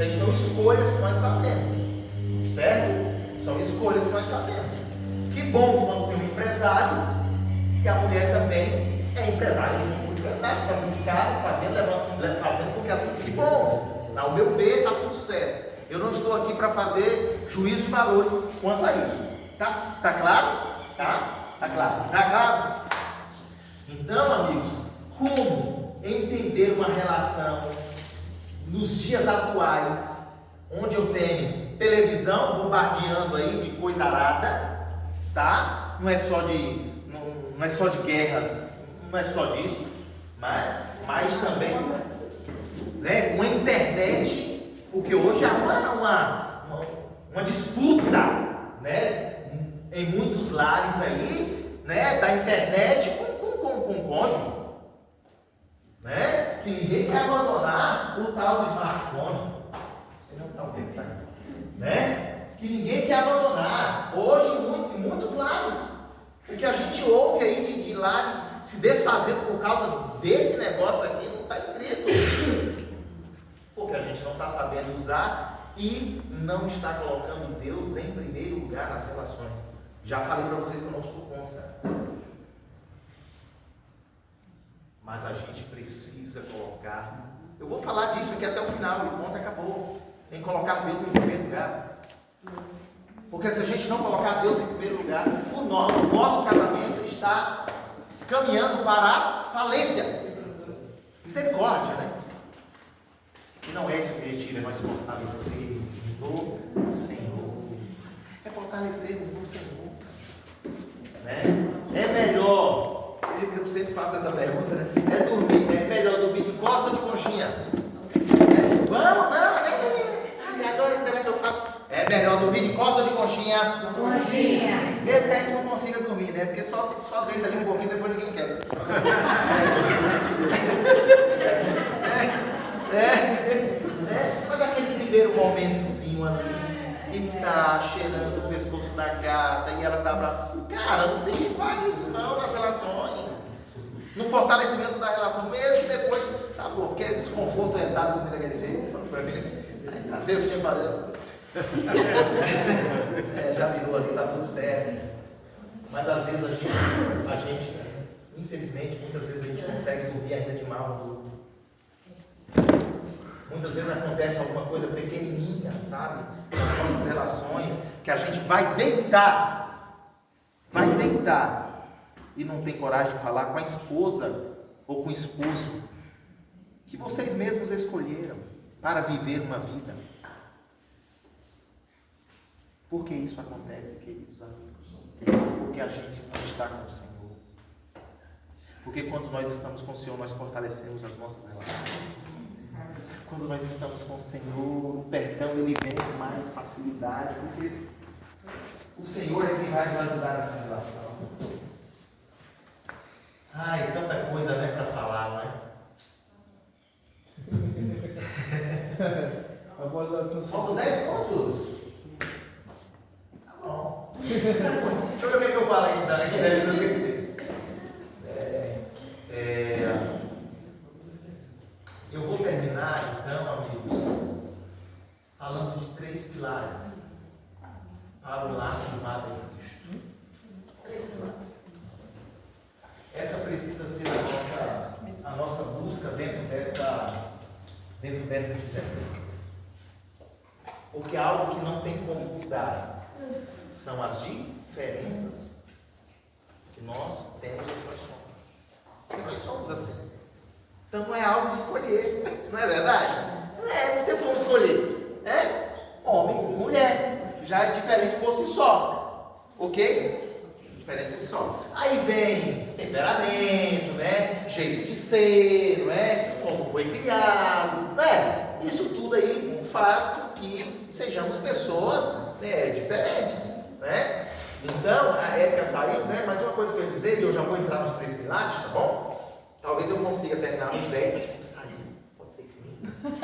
Isso aí são escolhas que nós fazemos, certo? São escolhas que nós fazemos. Que bom quando tem um empresário, que a mulher também é empresária junto com o empresário, para dedicar, fazendo com que as coisas. Que bom, ao meu ver, está tudo certo. Eu não estou aqui para fazer juízo de valores quanto a isso. Tá claro? Tá claro? Tá claro? Então, amigos, como entender uma relação nos dias atuais, onde eu tenho televisão bombardeando aí de coisa arada, tá? Não é só de guerras, não é só disso, mas também, né, uma internet, porque hoje há uma disputa, né, em muitos lares aí, né, da internet com o cônjuge, né, que ninguém quer abandonar o tal do smartphone, né, que ninguém quer abandonar, hoje em muitos lares, o que a gente ouve aí de lares se desfazendo por causa desse negócio aqui, não está escrito, porque a gente não está sabendo usar e não está colocando Deus em primeiro lugar nas relações. Já falei para vocês que eu não sou contra, mas a gente precisa colocar, eu vou falar disso aqui até o final, e ponto, acabou, tem que colocar Deus em primeiro lugar, porque se a gente não colocar Deus em primeiro lugar, o nosso casamento está caminhando para a falência. Misericórdia, né? E não é esse o objetivo, é nós fortalecermos no Senhor. É fortalecermos no Senhor, né? É melhor, eu sempre faço essa pergunta, né? É melhor dormir de costa ou de conchinha? Vamos, não, agora será que eu faço? É melhor dormir de costa ou de conchinha? Conchinha. Mesmo que a gente não consiga dormir, né? Porque só deita ali um pouquinho, depois ninguém quer. Mas aquele primeiro momentozinho ali, e tá cheirando o pescoço da gata, e ela tá brava. Cara, não tem que pagar isso não nas relações. No fortalecimento da relação, mesmo depois, tá bom, porque desconforto é dado dormir daquele jeito, pra mim. Tá vendo o que tinha que fazer? Já virou ali, tá tudo certo. Mas às vezes a gente, infelizmente, muitas vezes a gente consegue dormir ainda de mal no outro. Muitas vezes acontece alguma coisa pequenininha, sabe? Nas nossas relações, que a gente vai deitar e não tem coragem de falar com a esposa ou com o esposo que vocês mesmos escolheram para viver uma vida. Por que isso acontece, queridos amigos? Porque a gente não está com o Senhor. Porque quando nós estamos com o Senhor, nós fortalecemos as nossas relações. Quando nós estamos com o Senhor, o perdão ele vem com mais facilidade, porque o Senhor é quem vai nos ajudar nessa relação. Ai, tanta coisa, né, para falar, não é? Faltam 10 minutos. Tá bom. Deixa eu ver o que eu falo ainda, né? Eu vou terminar, então, amigos, falando de 3 pilares para o lar firmado em Cristo. 3 pilares. Essa precisa ser a nossa busca dentro dessa diferença. Porque algo que não tem como mudar são as diferenças que nós temos ou que nós somos. Porque nós somos assim. Então não é algo de escolher, não é verdade? Não tem como escolher. Homem ou mulher. Já é diferente por si só. Ok? Diferente por si só. Aí vem temperamento, né? Jeito de ser, não é? Como foi criado, né? Isso tudo aí faz com que sejamos pessoas, né, diferentes, né? Então, a Érica saiu, né? Mas uma coisa que eu ia dizer, e eu já vou entrar nos 3 pilares, tá bom? Talvez eu consiga terminar nos 10, mas saiu. Pode ser 15.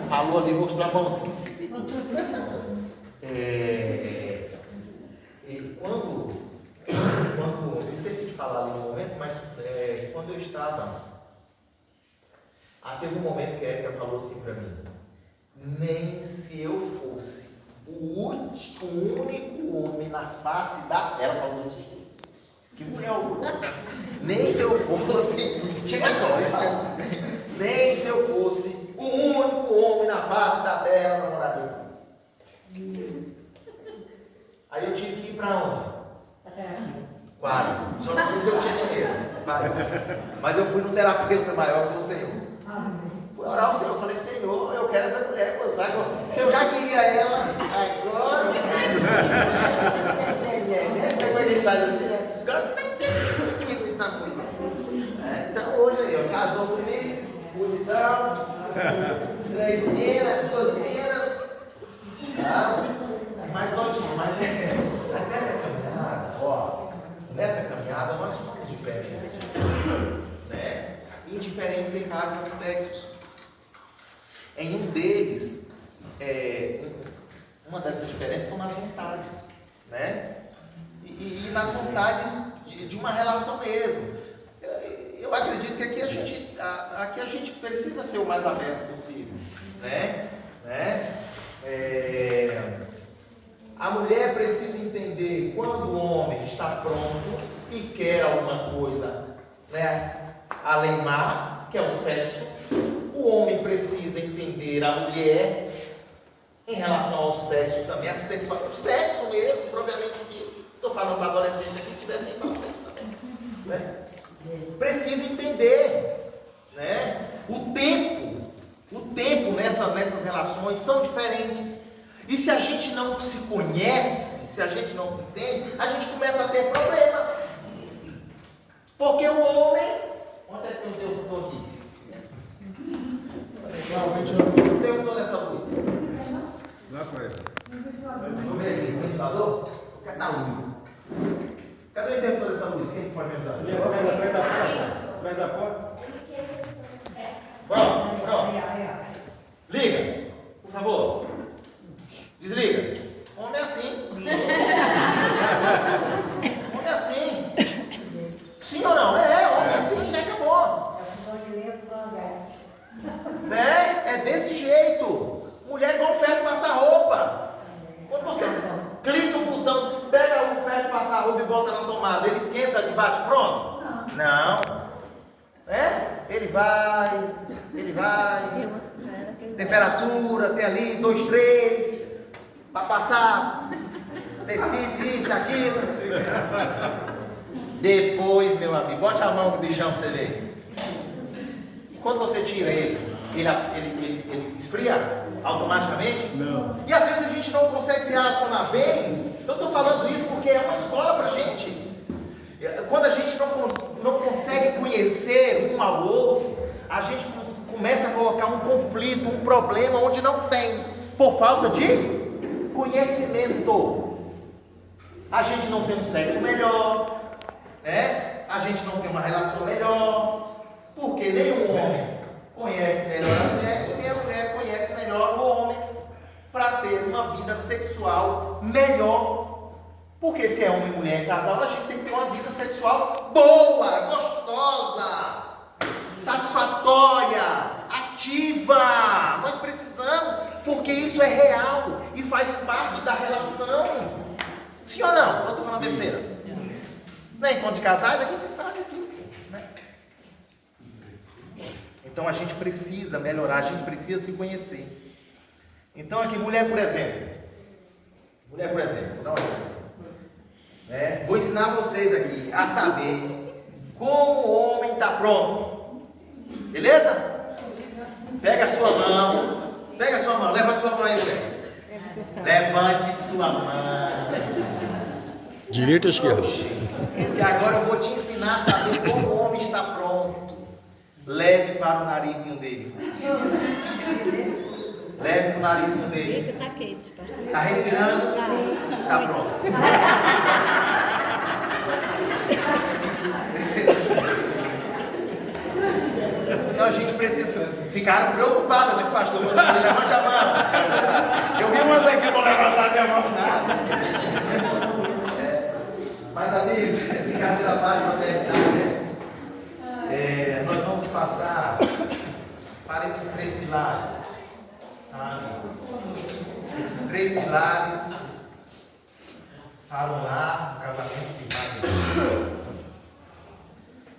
Falou ali, mostrou a mãozinha assim. Quando eu esqueci de falar ali no momento, mas quando eu estava Teve um momento que a Erika falou assim para mim: nem se eu fosse o único homem na face da terra. Ela falou desse jeito. Que mulher horrorosa. Nem se eu fosse. Chega a dó, fala. Nem se eu fosse o único homem na face da terra para morar comigo. Aí eu tive que ir para onde? Quase. Só não fui porque eu tinha dinheiro. Mas eu fui no terapeuta maior e falei: Senhor. Fui orar ao Senhor. Eu falei: Senhor, eu quero essa mulher. Sabe? Se eu já queria ela, agora. Depois ele faz assim, né? Agora não queria essa mulher. Então hoje aí, ó, casou comigo, bonitão, 3 meninas, 2 meninas. Mas nós somos, mas nessa caminhada, ó, nessa caminhada nós somos diferentes, né? Indiferentes em vários aspectos. Em um deles, uma dessas diferenças são nas vontades, né? E nas vontades de uma relação mesmo. Eu acredito que aqui a gente precisa ser o mais aberto possível, né? A mulher precisa entender quando o homem está pronto e quer alguma coisa, né, além-mar, que é o sexo. O homem precisa entender a mulher em relação ao sexo também, a sexualidade, o sexo mesmo, propriamente dito. Estou falando para adolescente aqui, tiver nem para frente também, né? Precisa entender, né? O tempo nessas relações são diferentes. E se a gente não se conhece, se a gente não se entende, a gente começa a ter problema. Porque o homem... Onde é que tem o interruptor aqui? O interruptor dessa luz. Não é para ele. O ventilador? Cadê a luz? Cadê o interruptor dessa luz? Quem pode me ajudar? Atrás da porta. Pronto. Liga, por favor. Desliga. Homem é assim. Homem é assim. Sim ou não? Homem é assim, já acabou. Né? É desse jeito. Mulher igual ferro de passar roupa. Quando você clica o botão, pega o ferro de passar roupa e bota na tomada, ele esquenta de bate pronto? Não. Ele vai. Temperatura, tem ali 2, 3. Para passar, decide isso, aquilo. Depois, meu amigo, bote a mão no bichão para você ver. E quando você tira ele esfria automaticamente? Não. E às vezes a gente não consegue se relacionar bem. Eu estou falando isso porque é uma escola para a gente. Quando a gente não consegue conhecer um ao outro, a gente começa a colocar um conflito, um problema onde não tem, por falta de conhecimento. A gente não tem um sexo melhor, né? A gente não tem uma relação melhor, porque nenhum homem conhece melhor a mulher e nem a mulher conhece melhor o homem para ter uma vida sexual melhor. Porque se é homem, mulher e casal, a gente tem que ter uma vida sexual boa, gostosa, satisfatória, ativa. Nós precisamos, porque isso é real e faz parte da relação. Sim ou não? Eu estou falando besteira. Não é encontro de casais, aqui tem que falar de tudo, né? Então a gente precisa melhorar, a gente precisa se conhecer. Então aqui, mulher, por exemplo, vou dar um exemplo. Vou ensinar vocês aqui a saber como o homem está pronto. Beleza? Pega a sua mão, levante sua mão aí, mulher. Levante sua mão. Direita ou esquerda? E agora eu vou te ensinar a saber como o homem está pronto. Leve para o narizinho dele. Leve para o narizinho dele. Está quente, pastor. Está respirando? Está pronto. Então a gente precisa. Ficaram preocupados com o pastor quando ele levante a mão. Eu vi umas aqui que vão levantar minha mão, nada. Mas amigos, brincadeira à parte, modernidade, nós vamos passar para esses três pilares, sabe? Esses três pilares para um lar, um casamento firmado.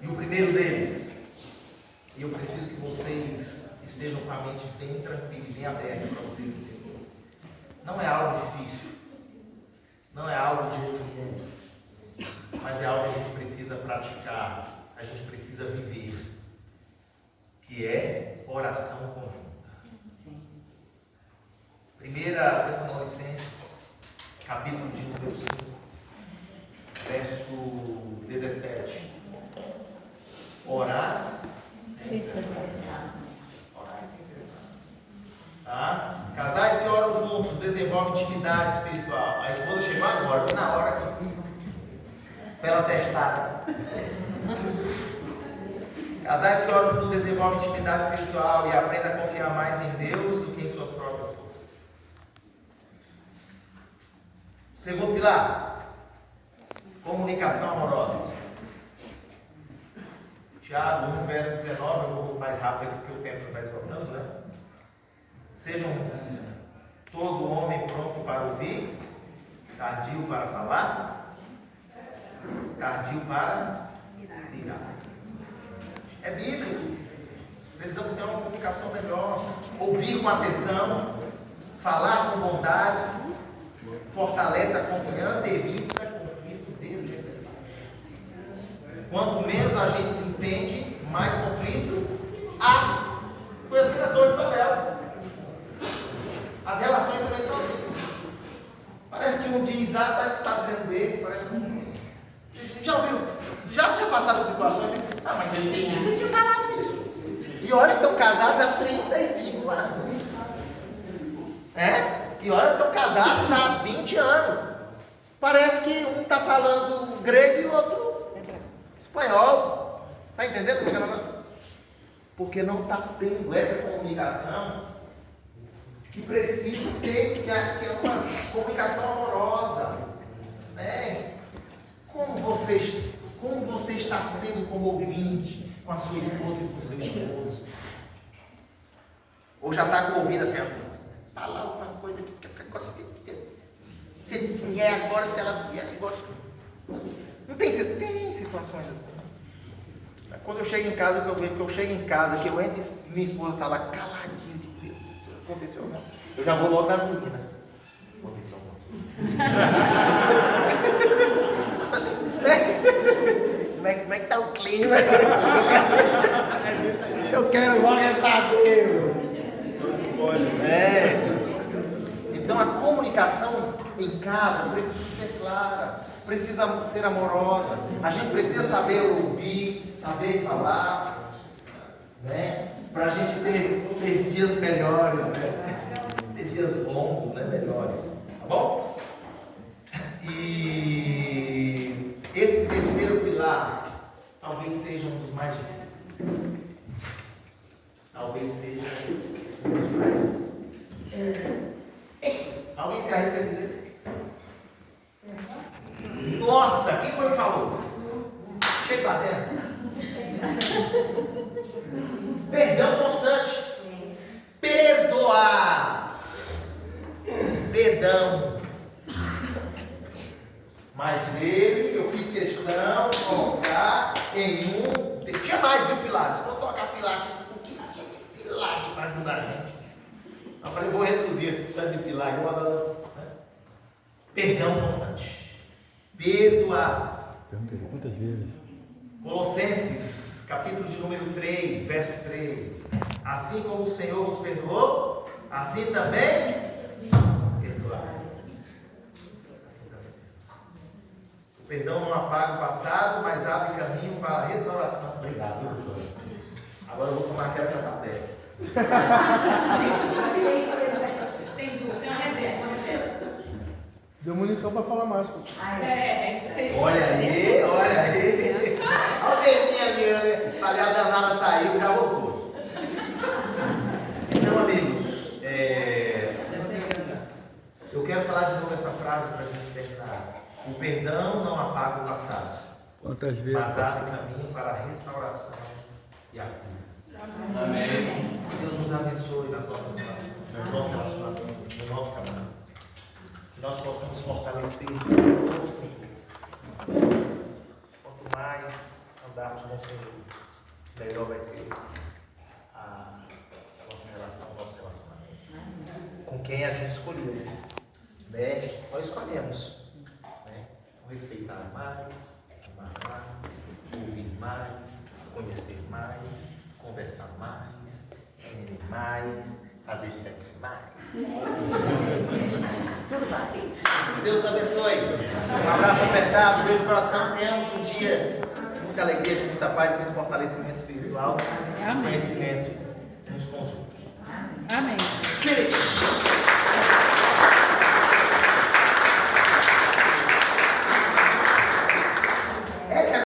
E o primeiro deles, e eu preciso que vocês estejam com a mente bem tranquila e bem aberta para vocês entenderem. Não é algo difícil, não é algo de outro mundo, mas é algo que a gente precisa praticar, a gente precisa viver, que é oração conjunta. Primeira Tessalonicenses, capítulo de número 5, verso 17. Orar sem cessar. Orar sem cessar. Tá? Casais que oram juntos desenvolvem intimidade espiritual. A esposa chegou agora, estou na hora aqui. Para ela testar. Casais que oram juntos desenvolvem intimidade espiritual e aprendem a confiar mais em Deus do que em suas próprias forças. Segundo pilar, comunicação amorosa. Tiago 1, verso 19, eu vou mais rápido aqui porque o tempo vai esgotando, né? Sejam todo homem pronto para ouvir, tardio para falar, tardio para cirar. É bíblico. Precisamos ter uma comunicação melhor, ouvir com atenção, falar com bondade, fortalece a confiança e evita conflito desnecessário. Quanto menos a gente se entende, mais conflito há. Foi assim na Torre de Babel. As relações também são assim. Parece que um diz A, parece que está dizendo B, parece que um... Já ouviu? Já passaram situações em que, mas ele tem isso de falar nisso. E olha que estão casados há 35 anos. E olha que estão casados há 20 anos. Parece que um está falando grego e o outro espanhol. Está entendendo como é que é o negócio? Porque não está tendo essa comunicação que precisa ter, que é uma comunicação amorosa. Né? Como você está sendo como ouvinte com a sua esposa e com o seu esposo? Ou já está com o ouvido assim, falar alguma coisa que agora se vier agora, se ela vier agora. Não tem situações assim. Quando eu chego em casa, que eu vejo que eu chego em casa, que eu entro e minha esposa está lá caladinha de Deus. Aconteceu não? Eu já vou logo nas meninas. Aconteceu não? Como é que está o clima? Eu quero logo saber. Então a comunicação em casa precisa ser clara, precisa ser amorosa. A gente precisa saber ouvir, saber falar, né? Para a gente ter dias melhores, né? Ter dias bons, né? Melhores, tá bom? E esse terceiro pilar talvez seja um dos mais difíceis. Talvez seja um dos mais difíceis. Alguém se arrisca a dizer? Nossa, quem foi que falou? Chega lá dentro. Perdão constante. Perdoar. Perdão. Mas eu fiz questão de colocar em um. Tinha mais, viu, pilares? Vou tocar pilar aqui. O que tinha de pilar aqui para ajudar a gente? Eu falei, vou reduzir esse tanto de pilar. Perdão constante. Perdoar. Pergunta quantas vezes? Colossenses, capítulo de número 3, verso 3. Assim como o Senhor vos perdoou, assim também perdoar. Assim também. O perdão não apaga o passado, mas abre caminho para a restauração. Obrigado, professor. Agora eu vou tomar aquela tapé. Tem uma reserva, Deu munição para falar mais. É isso aí. Olha aí. Olha o dedinho ali, olha. Falei, a danada saiu, já voltou. Então, amigos, eu quero falar de novo essa frase para a gente terminar. O perdão não apaga o passado, Quantas vezes? mas abre caminho para a restauração e a cura. Amém. Que Deus nos abençoe nas nossas relações, no nosso relacionamento, no nosso caminho. Que nós possamos fortalecer o Senhor. Quanto mais andarmos com o Senhor, melhor vai ser a nossa relação, o nosso relacionamento. Com quem a gente escolheu. Né? Nós escolhemos. Né? Respeitar mais, amar mais, ouvir mais, conhecer mais, conversar mais, comer mais, fazer sexo mais. Tudo mais. Que Deus nos abençoe. Um abraço apertado, beijo no coração. Tenhamos um dia de muita alegria, de muita paz, de muito fortalecimento espiritual e conhecimento uns com os outros. Amém.